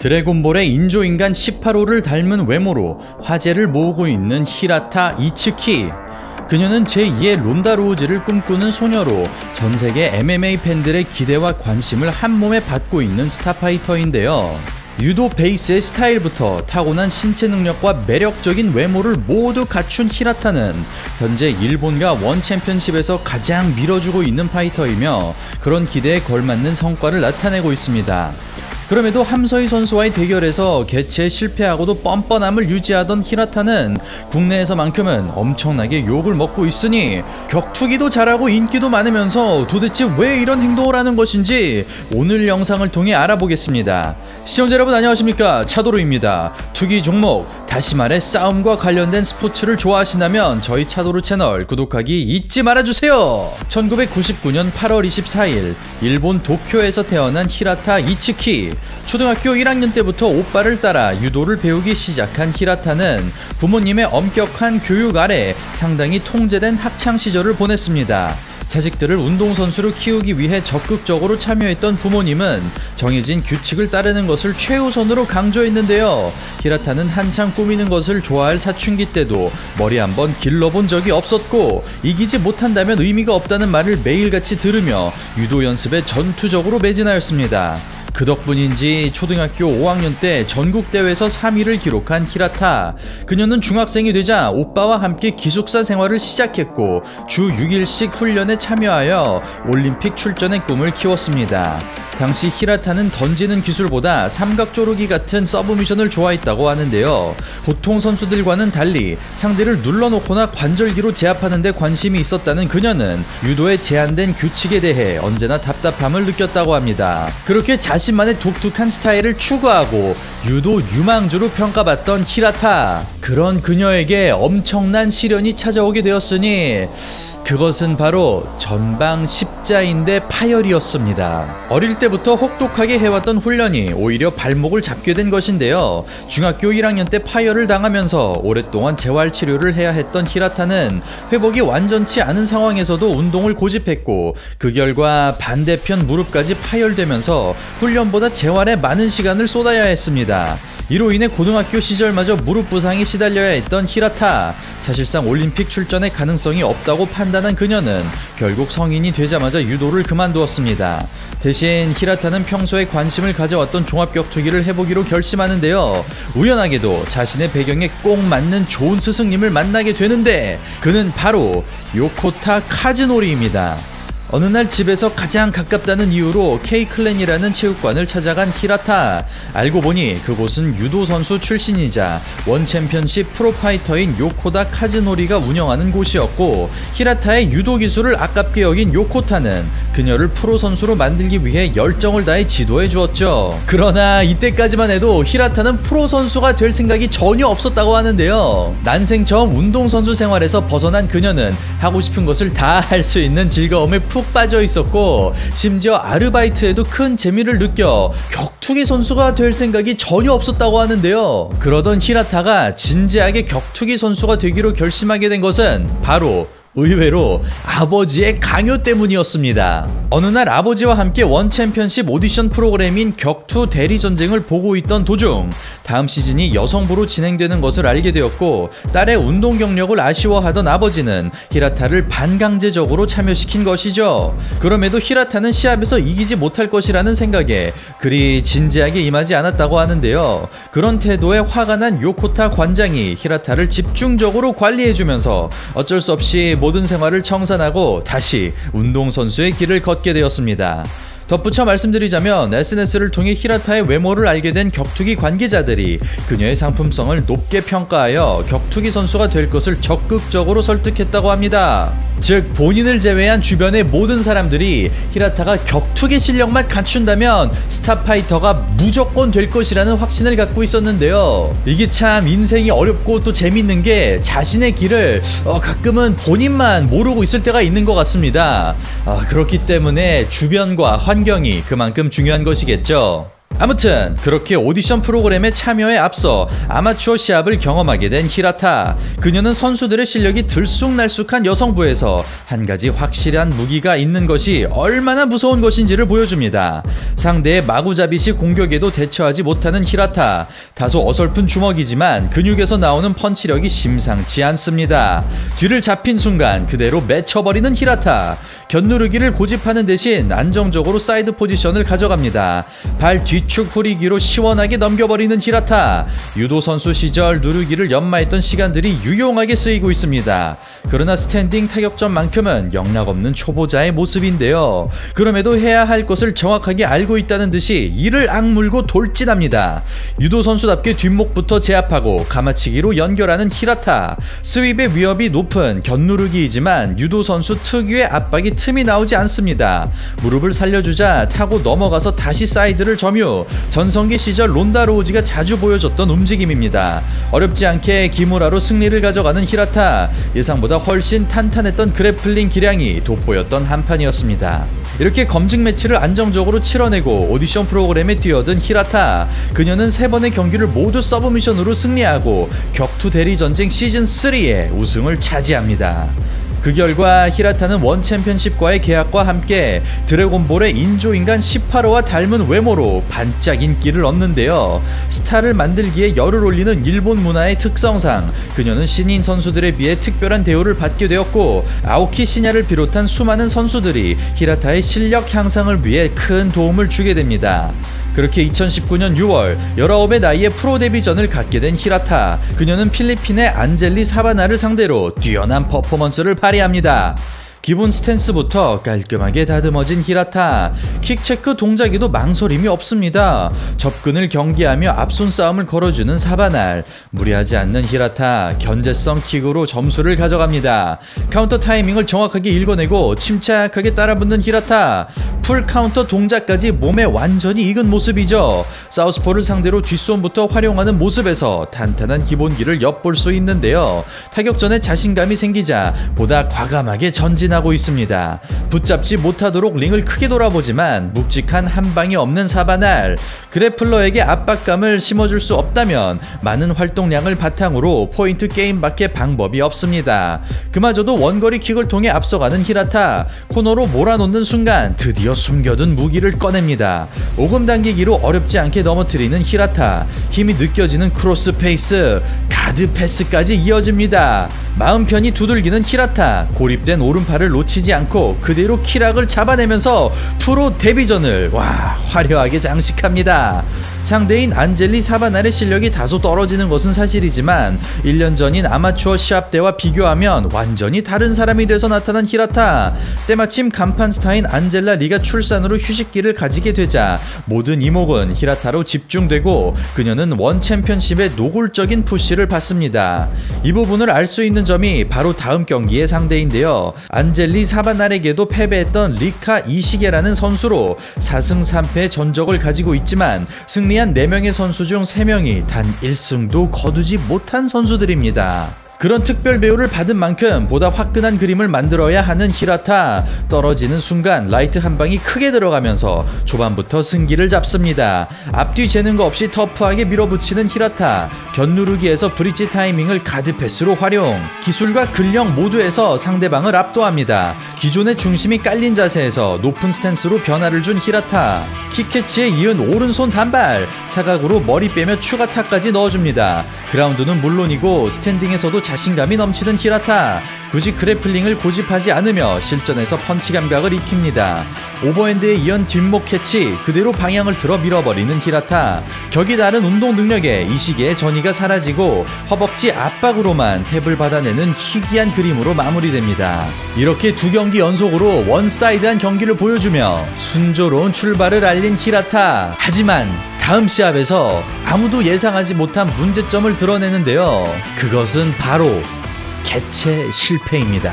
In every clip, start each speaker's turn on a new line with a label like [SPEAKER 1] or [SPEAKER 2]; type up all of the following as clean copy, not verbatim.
[SPEAKER 1] 드래곤볼의 인조인간 18호를 닮은 외모로 화제를 모으고 있는 히라타 이츠키. 그녀는 제2의 론다 로우즈를 꿈꾸는 소녀로 전세계 MMA 팬들의 기대와 관심을 한몸에 받고 있는 스타파이터인데요. 유도 베이스의 스타일부터 타고난 신체 능력과 매력적인 외모를 모두 갖춘 히라타는 현재 일본과 원 챔피언십에서 가장 밀어주고 있는 파이터이며 그런 기대에 걸맞는 성과를 나타내고 있습니다. 그럼에도 함서희 선수와의 대결에서 개체에 실패하고도 뻔뻔함을 유지하던 히라타는 국내에서만큼은 엄청나게 욕을 먹고 있으니 격투기도 잘하고 인기도 많으면서 도대체 왜 이런 행동을 하는 것인지 오늘 영상을 통해 알아보겠습니다. 시청자 여러분 안녕하십니까, 차도루입니다. 투기 종목, 다시 말해 싸움과 관련된 스포츠를 좋아하신다면 저희 차도루 채널 구독하기 잊지 말아주세요. 1999년 8월 24일 일본 도쿄에서 태어난 히라타 이츠키. 초등학교 1학년 때부터 오빠를 따라 유도를 배우기 시작한 히라타는 부모님의 엄격한 교육 아래 상당히 통제된 학창시절을 보냈습니다. 자식들을 운동선수로 키우기 위해 적극적으로 참여했던 부모님은 정해진 규칙을 따르는 것을 최우선으로 강조했는데요. 히라타는 한창 꾸미는 것을 좋아할 사춘기 때도 머리 한번 길러본 적이 없었고 이기지 못한다면 의미가 없다는 말을 매일같이 들으며 유도 연습에 전투적으로 매진하였습니다. 그 덕분인지 초등학교 5학년 때 전국대회에서 3위를 기록한 히라타. 그녀는 중학생이 되자 오빠와 함께 기숙사 생활을 시작했고 주 6일씩 훈련에 참여하여 올림픽 출전의 꿈을 키웠습니다. 당시 히라타는 던지는 기술보다 삼각조르기 같은 서브미션을 좋아했다고 하는데요. 보통 선수들과는 달리 상대를 눌러놓거나 관절기로 제압하는 데 관심이 있었다는 그녀는 유도의 제한된 규칙에 대해 언제나 답답함을 느꼈다고 합니다. 그렇게 자신만의 독특한 스타일을 추구하고 유도 유망주로 평가받던 히라타. 그런 그녀에게 엄청난 시련이 찾아오게 되었으니 그것은 바로 전방 십자인대 파열이었습니다. 어릴 때부터 혹독하게 해왔던 훈련이 오히려 발목을 잡게 된 것인데요. 중학교 1학년 때 파열을 당하면서 오랫동안 재활치료를 해야 했던 히라타는 회복이 완전치 않은 상황에서도 운동을 고집했고 그 결과 반대편 무릎까지 파열되면서 훈련보다 재활에 많은 시간을 쏟아야 했습니다. 이로 인해 고등학교 시절마저 무릎 부상에 시달려야 했던 히라타. 사실상 올림픽 출전의 가능성이 없다고 판단한 그녀는 결국 성인이 되자마자 유도를 그만두었습니다. 대신 히라타는 평소에 관심을 가져왔던 종합격투기를 해보기로 결심하는데요. 우연하게도 자신의 배경에 꼭 맞는 좋은 스승님을 만나게 되는데 그는 바로 요코타 카즈노리입니다. 어느 날 집에서 가장 가깝다는 이유로 K-클랜이라는 체육관을 찾아간 히라타. 알고 보니 그곳은 유도 선수 출신이자 원 챔피언십 프로파이터인 요코다 카즈노리가 운영하는 곳이었고 히라타의 유도 기술을 아깝게 여긴 요코타는 그녀를 프로 선수로 만들기 위해 열정을 다해 지도해 주었죠. 그러나 이때까지만 해도 히라타는 프로 선수가 될 생각이 전혀 없었다고 하는데요. 난생 처음 운동선수 생활에서 벗어난 그녀는 하고 싶은 것을 다 할 수 있는 즐거움에 푹 빠져 있었고 심지어 아르바이트에도 큰 재미를 느껴 격투기 선수가 될 생각이 전혀 없었다고 하는데요. 그러던 히라타가 진지하게 격투기 선수가 되기로 결심하게 된 것은 바로 의외로 아버지의 강요 때문이었습니다. 어느 날 아버지와 함께 원 챔피언십 오디션 프로그램인 격투 대리 전쟁을 보고 있던 도중 다음 시즌이 여성부로 진행되는 것을 알게 되었고 딸의 운동 경력을 아쉬워하던 아버지는 히라타를 반강제적으로 참여시킨 것이죠. 그럼에도 히라타는 시합에서 이기지 못할 것이라는 생각에 그리 진지하게 임하지 않았다고 하는데요. 그런 태도에 화가 난 요코타 관장이 히라타를 집중적으로 관리해주면서 어쩔 수 없이 모든 생활을 청산하고 다시 운동선수의 길을 걷게 되었습니다. 덧붙여 말씀드리자면 SNS를 통해 히라타의 외모를 알게 된 격투기 관계자들이 그녀의 상품성을 높게 평가하여 격투기 선수가 될 것을 적극적으로 설득했다고 합니다. 즉 본인을 제외한 주변의 모든 사람들이 히라타가 격투기 실력만 갖춘다면 스타파이터가 무조건 될 것이라는 확신을 갖고 있었는데요. 이게 참 인생이 어렵고 또 재밌는 게 자신의 길을 가끔은 본인만 모르고 있을 때가 있는 것 같습니다. 그렇기 때문에 주변과 환경이 그만큼 중요한 것이겠죠. 아무튼 그렇게 오디션 프로그램에 참여에 앞서 아마추어 시합을 경험하게 된 히라타. 그녀는 선수들의 실력이 들쑥날쑥한 여성부에서 한 가지 확실한 무기가 있는 것이 얼마나 무서운 것인지를 보여줍니다. 상대의 마구잡이식 공격에도 대처하지 못하는 히라타. 다소 어설픈 주먹이지만 근육에서 나오는 펀치력이 심상치 않습니다. 뒤를 잡힌 순간 그대로 맺혀버리는 히라타. 견누르기를 고집하는 대신 안정적으로 사이드 포지션을 가져갑니다. 발 뒤축 후리기로 시원하게 넘겨버리는 히라타. 유도 선수 시절 누르기를 연마했던 시간들이 유용하게 쓰이고 있습니다. 그러나 스탠딩 타격전만큼은 영락없는 초보자의 모습인데요. 그럼에도 해야 할 것을 정확하게 알고 있다는 듯이 이를 악물고 돌진합니다. 유도 선수답게 뒷목부터 제압하고 가마치기로 연결하는 히라타. 스윕의 위협이 높은 견누르기이지만 유도 선수 특유의 압박이 틈이 나오지 않습니다. 무릎을 살려주자 타고 넘어가서 다시 사이드를 점유. 전성기 시절 론다 로우지가 자주 보여줬던 움직임입니다. 어렵지 않게 기무라로 승리를 가져가는 히라타. 예상보다 훨씬 탄탄했던 그래플링 기량이 돋보였던 한판이었습니다. 이렇게 검증 매치를 안정적으로 치러내고 오디션 프로그램에 뛰어든 히라타. 그녀는 3번의 경기를 모두 서브미션으로 승리하고 격투 대리 전쟁 시즌3에 우승을 차지합니다. 그 결과 히라타는 원 챔피언십과의 계약과 함께 드래곤볼의 인조인간 18호와 닮은 외모로 반짝 인기를 얻는데요. 스타를 만들기에 열을 올리는 일본 문화의 특성상 그녀는 신인 선수들에 비해 특별한 대우를 받게 되었고 아오키 시냐를 비롯한 수많은 선수들이 히라타의 실력 향상을 위해 큰 도움을 주게 됩니다. 그렇게 2019년 6월 19의 나이에 프로 데뷔전을 갖게 된 히라타. 그녀는 필리핀의 안젤리 사바나를 상대로 뛰어난 퍼포먼스를 발휘합니다. 기본 스탠스부터 깔끔하게 다듬어진 히라타. 킥체크 동작에도 망설임이 없습니다. 접근을 경계하며 앞손 싸움을 걸어주는 사바날. 무리하지 않는 히라타. 견제성 킥으로 점수를 가져갑니다. 카운터 타이밍을 정확하게 읽어내고 침착하게 따라붙는 히라타. 풀 카운터 동작까지 몸에 완전히 익은 모습이죠. 사우스포를 상대로 뒷손부터 활용하는 모습에서 탄탄한 기본기를 엿볼 수 있는데요. 타격전에 자신감이 생기자 보다 과감하게 전진하고 있습니다. 붙잡지 못하도록 링을 크게 돌아보지만 묵직한 한방이 없는 사바날. 그래플러에게 압박감을 심어줄 수 없다면 많은 활동량을 바탕으로 포인트 게임밖에 방법이 없습니다. 그마저도 원거리 킥을 통해 앞서가는 히라타. 코너로 몰아놓는 순간 드디어 숨겨둔 무기를 꺼냅니다. 오금 당기기로 어렵지 않게 넘어뜨리는 히라타. 힘이 느껴지는 크로스 페이스, 가드 패스까지 이어집니다. 마음 편히 두들기는 히라타. 고립된 오른팔을 놓치지 않고 그대로 키락을 잡아내면서 프로 데뷔전을 화려하게 장식합니다. 상대인 안젤리 사바날의 실력이 다소 떨어지는 것은 사실이지만 1년 전인 아마추어 시합 때와 비교하면 완전히 다른 사람이 돼서 나타난 히라타. 때마침 간판 스타인 안젤라 리가 출산으로 휴식기를 가지게 되자 모든 이목은 히라타로 집중되고 그녀는 원 챔피언십의 노골적인 푸시를 받습니다. 이 부분을 알 수 있는 점이 바로 다음 경기의 상대인데요. 안젤리 사바날에게도 패배했던 리카 이시게라는 선수로 4승 3패의 전적을 가지고 있지만 승리한 4명의 선수 중 3명이 단 1승도 거두지 못한 선수들입니다. 그런 특별 배우를 받은 만큼 보다 화끈한 그림을 만들어야 하는 히라타. 떨어지는 순간 라이트 한 방이 크게 들어가면서 초반부터 승기를 잡습니다. 앞뒤 재는 거 없이 터프하게 밀어붙이는 히라타. 견누르기에서 브릿지 타이밍을 가드 패스로 활용. 기술과 근력 모두에서 상대방을 압도합니다. 기존의 중심이 깔린 자세에서 높은 스탠스로 변화를 준 히라타. 킥캐치에 이은 오른손 단발. 사각으로 머리 빼며 추가타까지 넣어줍니다. 그라운드는 물론이고 스탠딩에서도 자신감이 넘치는 히라타. 굳이 그래플링을 고집하지 않으며 실전에서 펀치 감각을 익힙니다. 오버핸드에 이은 뒷목 캐치, 그대로 방향을 틀어 밀어버리는 히라타. 격이 다른 운동 능력에 이 시기에 전이가 사라지고 허벅지 압박으로만 탭을 받아내는 희귀한 그림으로 마무리됩니다. 이렇게 2경기 연속으로 원사이드한 경기를 보여주며 순조로운 출발을 알린 히라타. 하지만 다음 시합에서 아무도 예상하지 못한 문제점을 드러내는데요. 그것은 바로 개체 실패입니다.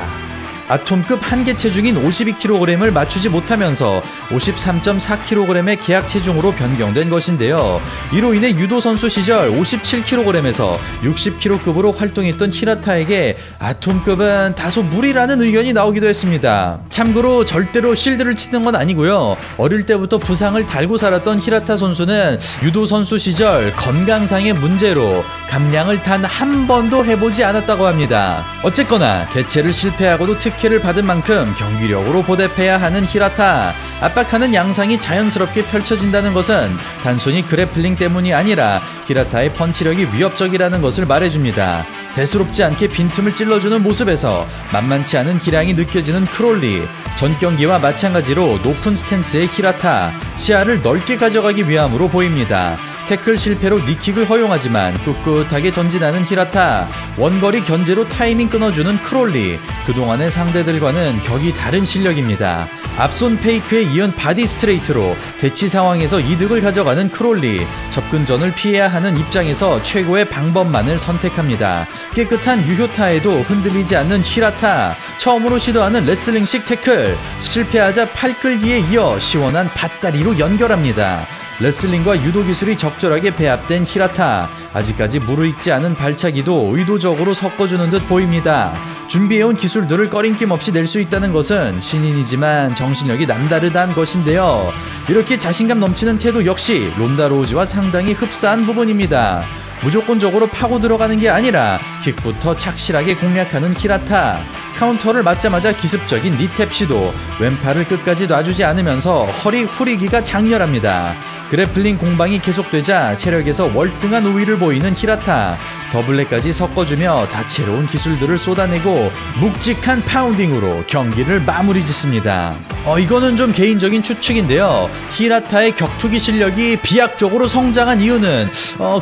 [SPEAKER 1] 아톰급 한계 체중인 52kg을 맞추지 못하면서 53.4kg의 계약 체중으로 변경된 것인데요. 이로 인해 유도 선수 시절 57kg에서 60kg급으로 활동했던 히라타에게 아톰급은 다소 무리라는 의견이 나오기도 했습니다. 참고로 절대로 실드를 치는 건 아니고요. 어릴 때부터 부상을 달고 살았던 히라타 선수는 유도 선수 시절 건강상의 문제로 감량을 단 한 번도 해보지 않았다고 합니다. 어쨌거나 개체를 실패하고도 특혜를 받은 만큼 경기력으로 보답해야 하는 히라타. 압박하는 양상이 자연스럽게 펼쳐진다는 것은 단순히 그래플링 때문이 아니라 히라타의 펀치력이 위협적이라는 것을 말해줍니다. 대수롭지 않게 빈틈을 찔러주는 모습에서 만만치 않은 기량이 느껴지는 크롤리. 전 경기와 마찬가지로 높은 스탠스의 히라타. 시야를 넓게 가져가기 위함으로 보입니다. 태클 실패로 니킥을 허용하지만 꿋꿋하게 전진하는 히라타. 원거리 견제로 타이밍 끊어주는 크롤리. 그동안의 상대들과는 격이 다른 실력입니다. 앞손 페이크에 이은 바디 스트레이트로 대치 상황에서 이득을 가져가는 크롤리. 접근전을 피해야 하는 입장에서 최고의 방법만을 선택합니다. 깨끗한 유효타에도 흔들리지 않는 히라타. 처음으로 시도하는 레슬링식 태클. 실패하자 팔 끌기에 이어 시원한 밭다리로 연결합니다. 레슬링과 유도 기술이 적절하게 배합된 히라타. 아직까지 무르익지 않은 발차기도 의도적으로 섞어주는 듯 보입니다. 준비해온 기술들을 꺼림낌 없이 낼 수 있다는 것은 신인이지만 정신력이 남다르다는 것인데요. 이렇게 자신감 넘치는 태도 역시 론다 로우지와 상당히 흡사한 부분입니다. 무조건적으로 파고 들어가는 게 아니라 킥부터 착실하게 공략하는 히라타. 카운터를 맞자마자 기습적인 니탭 시도. 왼팔을 끝까지 놔주지 않으면서 허리 후리기가 장렬합니다. 그래플링 공방이 계속되자 체력에서 월등한 우위를 보이는 히라타. 더블랙까지 섞어주며 다채로운 기술들을 쏟아내고 묵직한 파운딩으로 경기를 마무리 짓습니다. 이거는 좀 개인적인 추측인데요. 히라타의 격투기 실력이 비약적으로 성장한 이유는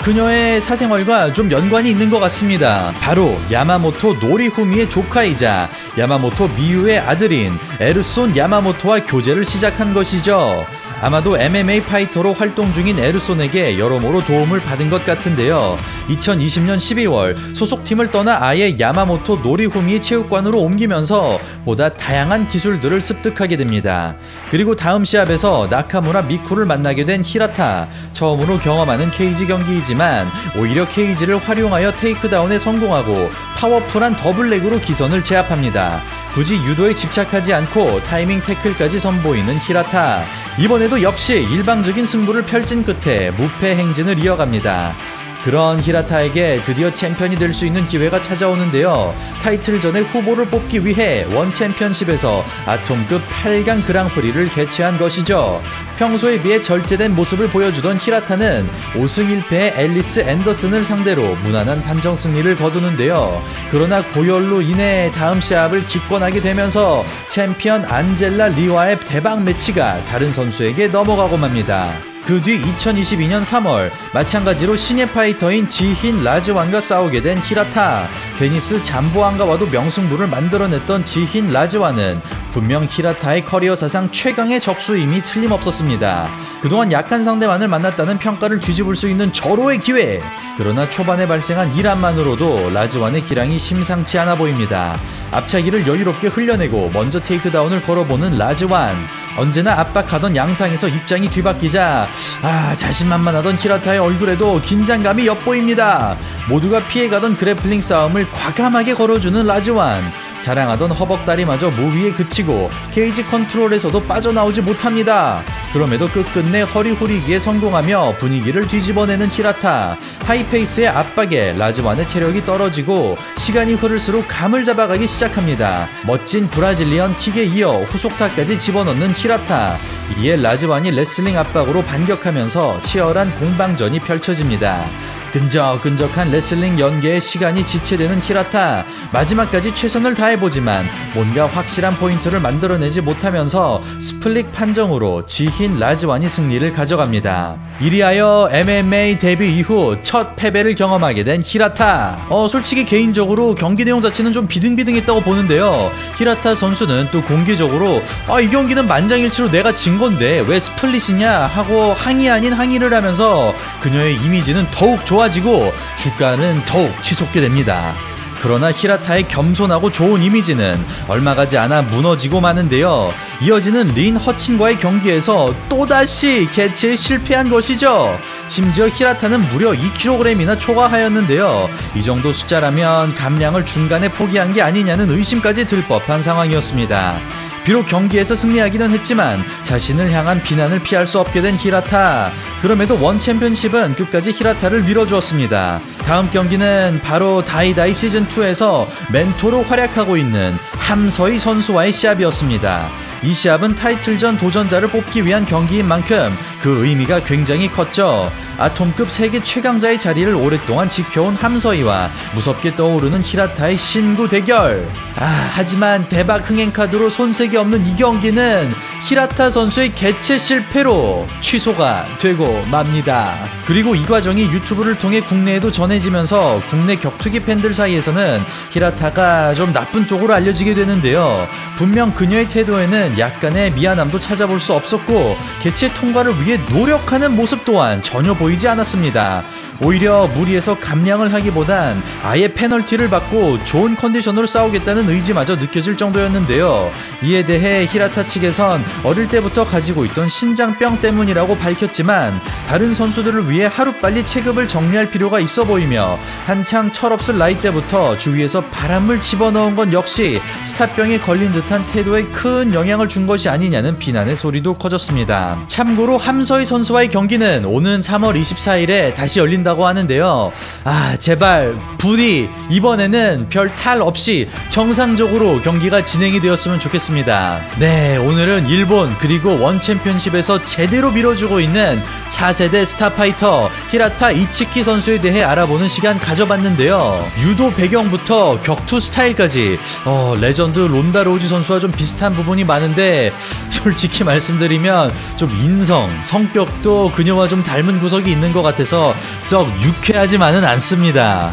[SPEAKER 1] 그녀의 사생활과 좀 연관이 있는 것 같습니다. 바로 야마모토 노리후미의 조카이자 야마모토 미유의 아들인 에르손 야마모토와 교제를 시작한 것이죠. 아마도 MMA 파이터로 활동 중인 에르손에게 여러모로 도움을 받은 것 같은데요. 2020년 12월 소속팀을 떠나 아예 야마모토 노리후미 체육관으로 옮기면서 보다 다양한 기술들을 습득하게 됩니다. 그리고 다음 시합에서 나카무라 미쿠를 만나게 된 히라타. 처음으로 경험하는 케이지 경기이지만 오히려 케이지를 활용하여 테이크다운에 성공하고 파워풀한 더블렉으로 기선을 제압합니다. 굳이 유도에 집착하지 않고 타이밍 태클까지 선보이는 히라타. 이번에도 역시 일방적인 승부를 펼친 끝에 무패 행진을 이어갑니다. 그런 히라타에게 드디어 챔피언이 될 수 있는 기회가 찾아오는데요. 타이틀전의 후보를 뽑기 위해 원 챔피언십에서 아톰급 8강 그랑프리를 개최한 것이죠. 평소에 비해 절제된 모습을 보여주던 히라타는 5승 1패의 앨리스 앤더슨을 상대로 무난한 판정 승리를 거두는데요. 그러나 고열로 인해 다음 시합을 기권하게 되면서 챔피언 안젤라 리와의 대박 매치가 다른 선수에게 넘어가고 맙니다. 그 뒤 2022년 3월 마찬가지로 신예 파이터인 지힌 라즈완과 싸우게 된 히라타. 데니스 잠보안가와도 명승부를 만들어냈던 지힌 라즈완은 분명 히라타의 커리어 사상 최강의 적수임이 틀림없었습니다. 그동안 약한 상대만을 만났다는 평가를 뒤집을 수 있는 절호의 기회. 그러나 초반에 발생한 이란만으로도 라즈완의 기량이 심상치 않아 보입니다. 앞차기를 여유롭게 흘려내고 먼저 테이크다운을 걸어보는 라즈완. 언제나 압박하던 양상에서 입장이 뒤바뀌자 자신만만하던 히라타의 얼굴에도 긴장감이 엿보입니다. 모두가 피해가던 그래플링 싸움을 과감하게 걸어주는 라즈완. 자랑하던 허벅다리마저 무위에 그치고 케이지 컨트롤에서도 빠져나오지 못합니다. 그럼에도 끝끝내 허리 후리기에 성공하며 분위기를 뒤집어내는 히라타. 하이페이스의 압박에 라즈완의 체력이 떨어지고 시간이 흐를수록 감을 잡아가기 시작합니다. 멋진 브라질리언 킥에 이어 후속타까지 집어넣는 히라타. 이에 라즈완이 레슬링 압박으로 반격하면서 치열한 공방전이 펼쳐집니다. 끈적끈적한 레슬링 연계에 시간이 지체되는 히라타. 마지막까지 최선을 다해보지만 뭔가 확실한 포인트를 만들어내지 못하면서 스플릿 판정으로 지힌 라즈완이 승리를 가져갑니다. 이리하여 MMA 데뷔 이후 첫 패배를 경험하게 된 히라타. 솔직히 개인적으로 경기 내용 자체는 좀 비등비등했다고 보는데요. 히라타 선수는 또 공개적으로 이 경기는 만장일치로 내가 진 건데 왜 스플릿이냐 하고 항의 아닌 항의를 하면서 그녀의 이미지는 더욱 좋아지고 주가는 더욱 치솟게 됩니다. 그러나 히라타의 겸손하고 좋은 이미지는 얼마 가지 않아 무너지고 마는데요. 이어지는 린 허친과의 경기에서 또다시 개체에 실패한 것이죠. 심지어 히라타는 무려 2kg이나 초과하였는데요. 이 정도 숫자라면 감량을 중간에 포기한 게 아니냐는 의심까지 들 법한 상황이었습니다. 비록 경기에서 승리하기는 했지만 자신을 향한 비난을 피할 수 없게 된 히라타. 그럼에도 원 챔피언십은 끝까지 히라타를 밀어주었습니다. 다음 경기는 바로 다이다이 시즌2에서 멘토로 활약하고 있는 함서희 선수와의 시합이었습니다. 이 시합은 타이틀전 도전자를 뽑기 위한 경기인 만큼 그 의미가 굉장히 컸죠. 아톰급 세계 최강자의 자리를 오랫동안 지켜온 함서희와 무섭게 떠오르는 히라타의 신구 대결. 하지만 대박 흥행카드로 손색이 없는 이 경기는 히라타 선수의 개최 실패로 취소가 되고 맙니다. 그리고 이 과정이 유튜브를 통해 국내에도 전해지면서 국내 격투기 팬들 사이에서는 히라타가 좀 나쁜 쪽으로 알려지게 되는데요. 분명 그녀의 태도에는 약간의 미안함도 찾아볼 수 없었고 개최 통과를 위해 노력하는 모습 또한 전혀 보이지 않았습니다. 오히려 무리해서 감량을 하기보단 아예 페널티를 받고 좋은 컨디션으로 싸우겠다는 의지마저 느껴질 정도였는데요. 이에 대해 히라타 측에선 어릴 때부터 가지고 있던 신장병 때문이라고 밝혔지만 다른 선수들을 위해 하루빨리 체급을 정리할 필요가 있어 보이며 한창 철없을 나이 때부터 주위에서 바람을 집어넣은 건 역시 스타병에 걸린 듯한 태도에 큰 영향을 준 것이 아니냐는 비난의 소리도 커졌습니다. 참고로 함서희 선수와의 경기는 오는 3월 24일에 다시 열린다고 하는데요. 제발 부디 이번에는 별 탈 없이 정상적으로 경기가 진행이 되었으면 좋겠습니다. 네, 오늘은 일본 그리고 원 챔피언십에서 제대로 밀어주고 있는 차세대 스타파이터 히라타 이츠키 선수에 대해 알아보는 시간 가져봤는데요. 유도 배경부터 격투 스타일까지 레전드 론다 로우지 선수와 좀 비슷한 부분이 많은데 솔직히 말씀드리면 좀 인성, 성격도 그녀와 좀 닮은 구석이 있는 것 같아서 썩 유쾌하지만은 않습니다.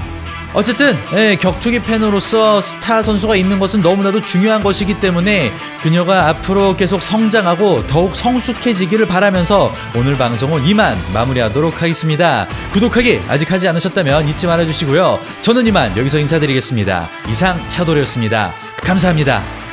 [SPEAKER 1] 어쨌든 격투기 팬으로서 스타 선수가 있는 것은 너무나도 중요한 것이기 때문에 그녀가 앞으로 계속 성장하고 더욱 성숙해지기를 바라면서 오늘 방송은 이만 마무리하도록 하겠습니다. 구독하기 아직 하지 않으셨다면 잊지 말아주시고요. 저는 이만 여기서 인사드리겠습니다. 이상 차도래였습니다. 감사합니다.